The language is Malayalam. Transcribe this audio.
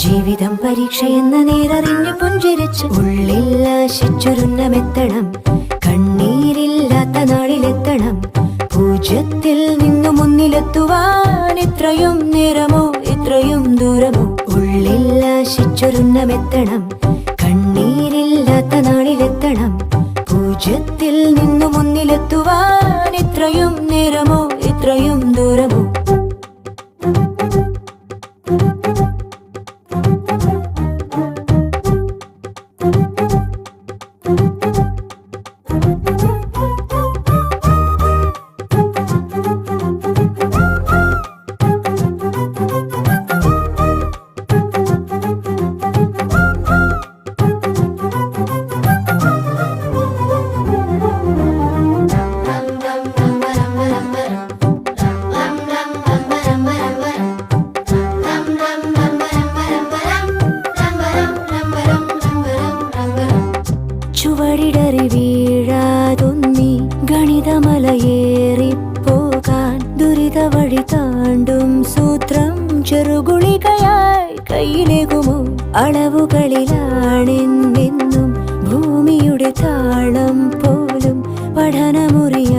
ജീവിതം പരീക്ഷയെന്ന നേരറിഞ്ഞു പുഞ്ചിരിച്ച് ഉള്ളിൽ ആശിച്ചൊരുന്നമെത്തണം. കണ്ണീരില്ലാത്ത നാളിലെത്തണം. പൂജ്യത്തിൽ നിന്നു മുന്നിലെത്തുവാൻ ഇത്രയും നേരമോ ഇത്രയും ദൂരമോ? ഉള്ളിൽ ആശിച്ചൊരുന്നമെത്തണം. കണ്ണീരില്ലാത്ത നാളിലെത്തണം. പൂജ്യത്തിൽ നിന്നു മുന്നിലെത്തുവാൻ ഇത്രയും നേരമോ ഇത്രയും ദൂരമോ? ചുവടിടറി വീഴാതൊന്നി ഗണിതമലയേറിപ്പോകാൻ ദുരിത വഴി താണ്ടും സൂത്രം ചെറുകുളികയായി കയ്യിലേകുമോ? അളവുകളിലാണെന്നെന്നും ഭൂമിയുടെ താളം പോലും പഠനമുറി